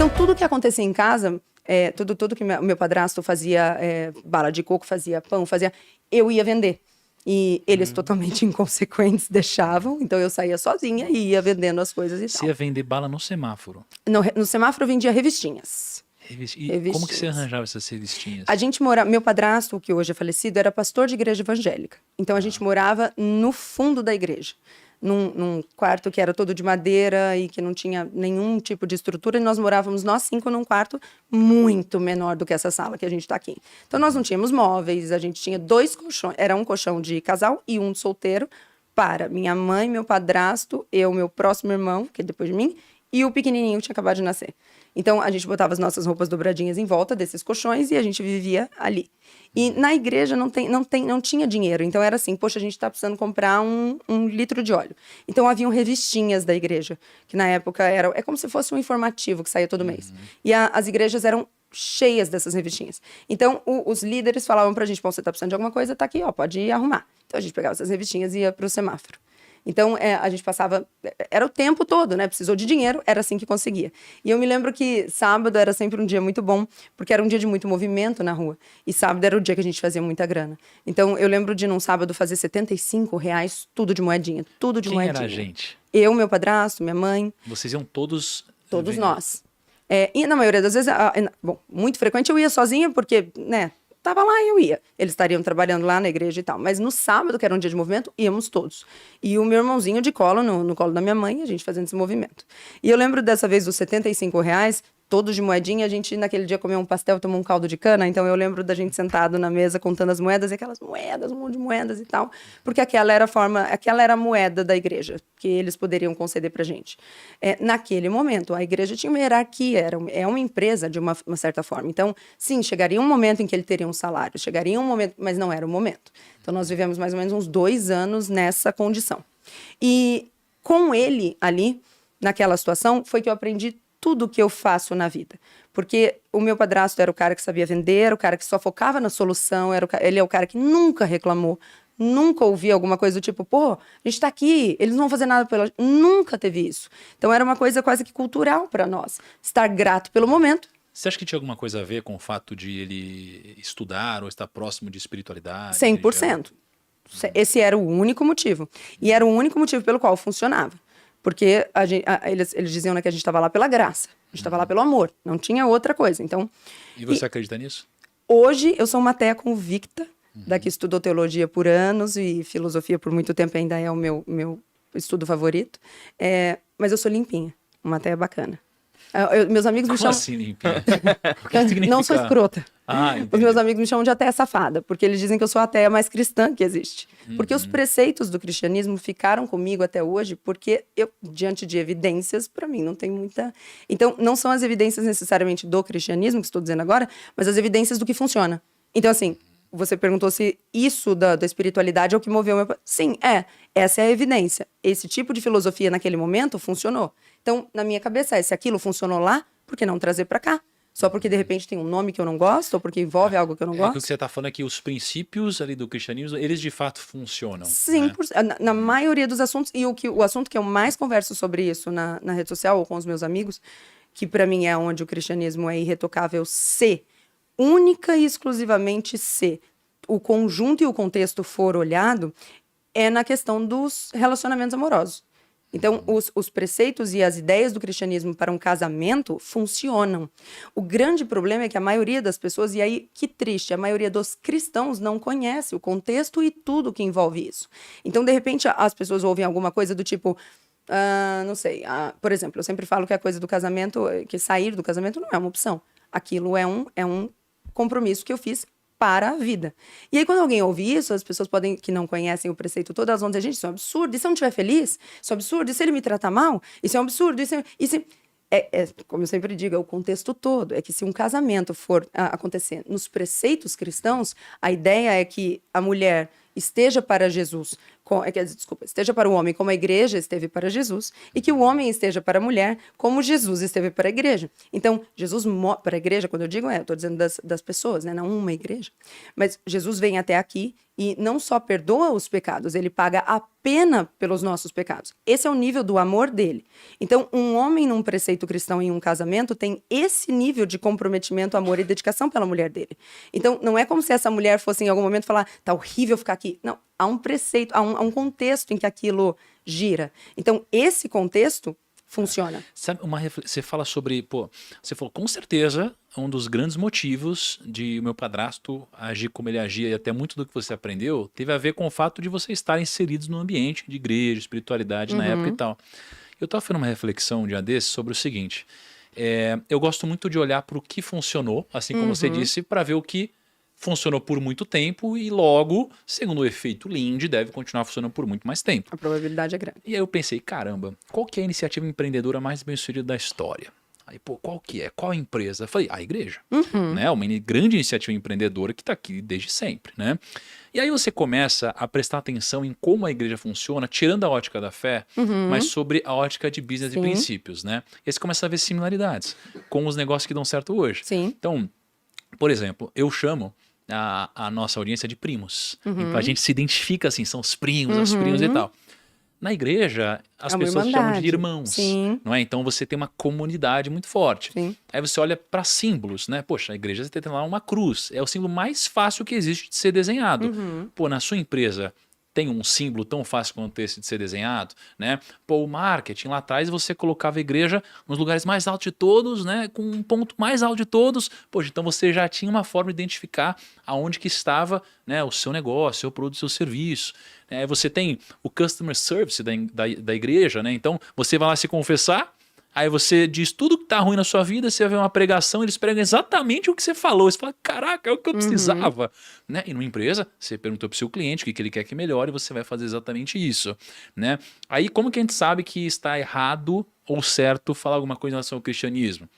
Então, tudo que acontecia em casa, tudo que meu padrasto fazia, bala de coco, fazia pão, eu ia vender. E eles totalmente inconsequentes deixavam, então eu saía sozinha e ia vendendo as coisas e Você tal. ia vender bala no semáforo. No semáforo eu vendia revistinhas. E como que você arranjava essas revistinhas? A gente morava, meu padrasto, que hoje é falecido, era pastor de igreja evangélica. Então a gente morava no fundo da igreja, num quarto que era todo de madeira e que não tinha nenhum tipo de estrutura. E nós morávamos nós 5 num quarto muito menor do que essa sala que a gente está aqui. Então nós não tínhamos móveis, a gente tinha 2 colchões, era um colchão de casal e um de solteiro para minha mãe, meu padrasto, eu, meu próximo irmão, que é depois de mim, e o pequenininho que tinha acabado de nascer. Então, a gente botava as nossas roupas dobradinhas em volta desses colchões e a gente vivia ali. E na igreja não tinha dinheiro. Então, era assim, poxa, a gente está precisando comprar um litro de óleo. Então, haviam revistinhas da igreja, que na época é como se fosse um informativo que saía todo mês. E as igrejas eram cheias dessas revistinhas. Então, os líderes falavam pra gente, bom, você tá precisando de alguma coisa, tá aqui, ó, pode ir arrumar. Então, a gente pegava essas revistinhas e ia pro semáforo. Então, a gente passava... Era o tempo todo, né? Precisou de dinheiro, era assim que conseguia. E eu me lembro que sábado era sempre um dia muito bom, porque era um dia de muito movimento na rua. E sábado era o dia que a gente fazia muita grana. Então, eu lembro de, num sábado, fazer R$ 75, tudo de moedinha. Tudo de moedinha. Quem era a gente? Eu, meu padrasto, minha mãe. Vocês iam todos... Todos nós. E na maioria das vezes, bom, muito frequente eu ia sozinha, porque, né... Tava lá e eu ia. Eles estariam trabalhando lá na igreja e tal. Mas no sábado, que era um dia de movimento, íamos todos. E o meu irmãozinho de colo, no colo da minha mãe, a gente fazendo esse movimento. E eu lembro dessa vez dos R$ 75, todos de moedinha. A gente, naquele dia, comeu um pastel, tomou um caldo de cana. Então, eu lembro da gente sentado na mesa, contando as moedas. E aquelas moedas, um monte de moedas e tal. Porque aquela era a moeda da igreja, que eles poderiam conceder pra gente. Naquele momento, a igreja tinha uma hierarquia. É uma empresa, de uma certa forma. Então, sim, chegaria um momento em que ele teria um salário. Chegaria um momento, mas não era o momento. Então, nós vivemos mais ou menos uns 2 anos nessa condição. E com ele ali, naquela situação, foi que eu aprendi tudo que eu faço na vida. Porque o meu padrasto era o cara que sabia vender, era o cara que só focava na solução, ele é o cara que nunca reclamou, nunca ouvia alguma coisa do tipo, pô, a gente tá aqui, eles não vão fazer nada pela gente. Nunca teve isso. Então era uma coisa quase que cultural para nós. Estar grato pelo momento. Você acha que tinha alguma coisa a ver com o fato de ele estudar ou estar próximo de espiritualidade? 100%. Esse era o único motivo. E era o único motivo pelo qual funcionava. Porque eles diziam, né, que a gente estava lá pela graça. A gente estava lá pelo amor. Não tinha outra coisa. Então, e você acredita nisso? Hoje, eu sou uma ateia convicta, daqui estudou teologia por anos e filosofia por muito tempo ainda é o meu estudo favorito. Mas eu sou limpinha, uma ateia bacana. Meus amigos me chamam... Como assim limpinha? O que significa? Não sou escrota. Entendi. Os meus amigos me chamam de ateia safada, porque eles dizem que eu sou a ateia mais cristã que existe. Porque os preceitos do cristianismo ficaram comigo até hoje, porque eu, diante de evidências, para mim não tem muita... Então, não são as evidências necessariamente do cristianismo, que estou dizendo agora, mas as evidências do que funciona. Então, assim, você perguntou se isso da espiritualidade é o que moveu meu... Sim, essa é a evidência. Esse tipo de filosofia naquele momento funcionou. Então, na minha cabeça, se aquilo funcionou lá, por que não trazer para cá? Só porque, de repente, tem um nome que eu não gosto, ou porque envolve algo que eu não gosto? O que você está falando é que os princípios ali do cristianismo, eles de fato funcionam. Sim, né? na maioria dos assuntos. E o assunto que eu mais converso sobre isso na rede social ou com os meus amigos, que para mim é onde o cristianismo é irretocável, única e exclusivamente se o conjunto e o contexto for olhado, é na questão dos relacionamentos amorosos. Então, os preceitos e as ideias do cristianismo para um casamento funcionam. O grande problema é que a maioria das pessoas, e aí que triste, a maioria dos cristãos não conhece o contexto e tudo que envolve isso. Então, de repente, as pessoas ouvem alguma coisa do tipo... não sei, por exemplo, eu sempre falo que a coisa do casamento, que sair do casamento não é uma opção. Aquilo é um compromisso que eu fiz para a vida. E aí, quando alguém ouve isso, as pessoas que não conhecem o preceito todo, elas vão dizer, gente, isso é um absurdo, e se eu não estiver feliz? Isso é um absurdo, e se ele me tratar mal? Isso é um absurdo, como eu sempre digo, é o contexto todo. É que se um casamento for acontecer nos preceitos cristãos, a ideia é que a mulher esteja para Jesus Desculpa, esteja para o homem como a igreja esteve para Jesus, e que o homem esteja para a mulher como Jesus esteve para a igreja. Então, Jesus para a igreja, quando eu digo, eu estou dizendo das pessoas, né? Não uma igreja. Mas Jesus vem até aqui e não só perdoa os pecados, ele paga a pena pelos nossos pecados. Esse é o nível do amor dele. Então, um homem num preceito cristão em um casamento tem esse nível de comprometimento, amor e dedicação pela mulher dele. Então, não é como se essa mulher fosse em algum momento falar, tá horrível ficar aqui. Não, há um preceito, há um contexto em que aquilo gira. Então, esse contexto funciona. Sabe, você fala sobre, você falou, com certeza, um dos grandes motivos de o meu padrasto agir como ele agia e até muito do que você aprendeu, teve a ver com o fato de você estar inseridos no ambiente de igreja, espiritualidade na época e tal. Eu estava fazendo uma reflexão um dia desses sobre o seguinte, eu gosto muito de olhar para o que funcionou, assim como você disse, para ver o que funcionou por muito tempo e logo, segundo o efeito Lindy, deve continuar funcionando por muito mais tempo. A probabilidade é grande. E aí eu pensei, caramba, qual que é a iniciativa empreendedora mais bem-sucedida da história? Aí, qual que é? Qual a empresa? Eu falei, a igreja. Né? Uma grande iniciativa empreendedora que está aqui desde sempre. Né? E aí você começa a prestar atenção em como a igreja funciona, tirando a ótica da fé, mas sobre a ótica de business e princípios. Né? E aí você começa a ver similaridades com os negócios que dão certo hoje. Sim. Então, por exemplo, eu chamo a nossa audiência de primos. Então a gente se identifica assim, são os primos e tal. Na igreja, as pessoas chamam de irmãos. Sim. Não é? Então você tem uma comunidade muito forte. Sim. Aí você olha para símbolos, né? Poxa, a igreja você tem lá uma cruz. É o símbolo mais fácil que existe de ser desenhado. Pô, na sua empresa tem um símbolo tão fácil quanto esse de ser desenhado, né? Pô, o marketing lá atrás você colocava a igreja nos lugares mais altos de todos, né? Com um ponto mais alto de todos. Poxa, então você já tinha uma forma de identificar aonde que estava, né, o seu negócio, o seu produto, o seu serviço. Você tem o customer service da igreja, né? Então você vai lá se confessar, aí você diz tudo que tá ruim na sua vida, você vai ver uma pregação, eles pregam exatamente o que você falou. Você fala, caraca, é o que eu precisava. Né? E numa empresa, você perguntou pro seu cliente o que ele quer que melhore, e você vai fazer exatamente isso. Né? Aí como que a gente sabe que está errado ou certo falar alguma coisa em relação ao cristianismo?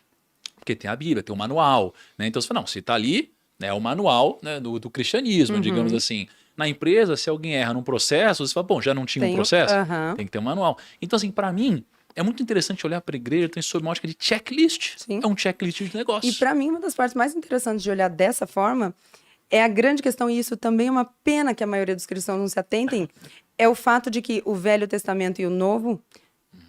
Porque tem a Bíblia, tem o manual. Né? Então você fala, não, se tá ali, né, é o manual, né, do cristianismo, digamos assim. Na empresa, se alguém erra num processo, você fala, bom, já não tinha um processo? Tem que ter um manual. Então assim, para mim, é muito interessante olhar para a igreja, tem sob uma ótica de checklist. Sim. É um checklist de negócio. E para mim, uma das partes mais interessantes de olhar dessa forma é a grande questão, e isso também é uma pena que a maioria dos cristãos não se atentem, é o fato de que o Velho Testamento e o Novo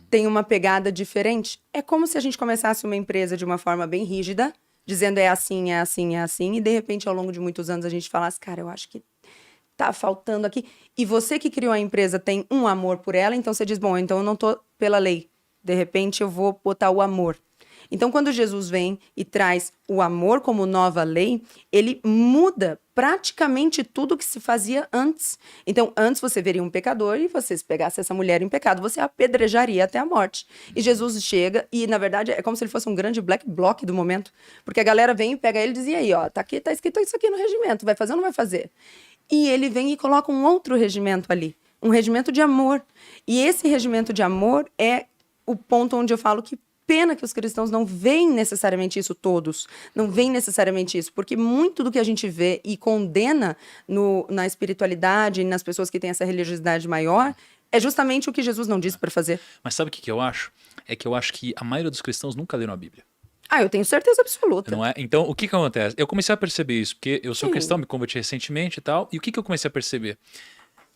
têm uma pegada diferente. É como se a gente começasse uma empresa de uma forma bem rígida, dizendo é assim, é assim, é assim, e de repente, ao longo de muitos anos, a gente falasse, cara, eu acho que tá faltando aqui. E você que criou a empresa tem um amor por ela, então você diz, bom, então eu não tô pela lei. De repente eu vou botar o amor. Então, quando Jesus vem e traz o amor como nova lei, ele muda praticamente tudo que se fazia antes. Então, antes você veria um pecador e você, se pegasse essa mulher em pecado, você apedrejaria até a morte. E Jesus chega e, na verdade, é como se ele fosse um grande black bloc do momento. Porque a galera vem e pega ele e diz, e aí, ó, tá escrito isso aqui no regimento, vai fazer ou não vai fazer? E ele vem e coloca um outro regimento ali, um regimento de amor. E esse regimento de amor é o ponto onde eu falo que pena que os cristãos não veem necessariamente isso todos, não veem necessariamente isso, porque muito do que a gente vê e condena na espiritualidade e nas pessoas que têm essa religiosidade maior é justamente o que Jesus não disse para fazer. Mas sabe o que eu acho? É que eu acho que a maioria dos cristãos nunca leram a Bíblia. Eu tenho certeza absoluta. Não é? Então, o que acontece? Eu comecei a perceber isso, porque eu sou cristão, me converti recentemente e tal, e o que eu comecei a perceber?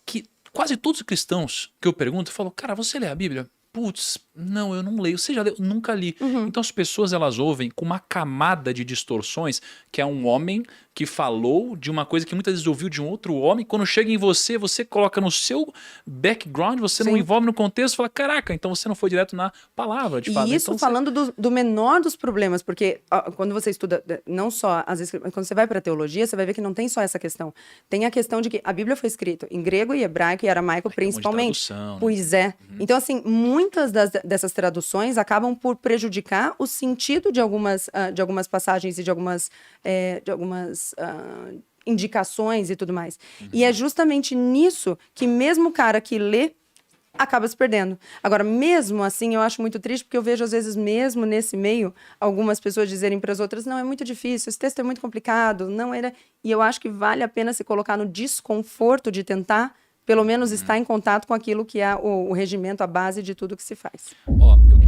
Que quase todos os cristãos que eu pergunto, falam, cara, você lê a Bíblia? Putz, não, eu não leio. Você já leu? Nunca li. Então as pessoas, elas ouvem com uma camada de distorções, que é um homem que falou de uma coisa que muitas vezes ouviu de um outro homem. Quando chega em você, você coloca no seu background, você não envolve no contexto, fala, caraca, então você não foi direto na palavra, de fato. E isso então, falando do menor dos problemas, porque quando você estuda, não só, às vezes, quando você vai para a teologia, você vai ver que não tem só essa questão. Tem a questão de que a Bíblia foi escrita em grego e hebraico e aramaico principalmente. Tradução, né? Pois é. Então, assim, muitas dessas traduções acabam por prejudicar o sentido de algumas passagens e de algumas indicações e tudo mais. E é justamente nisso que mesmo o cara que lê acaba se perdendo. Agora, mesmo assim, eu acho muito triste, porque eu vejo, às vezes, mesmo nesse meio, algumas pessoas dizerem para as outras, não, é muito difícil, esse texto é muito complicado, não era... E eu acho que vale a pena se colocar no desconforto de tentar pelo menos está em contato com aquilo que é o regimento, a base de tudo que se faz. Ó, eu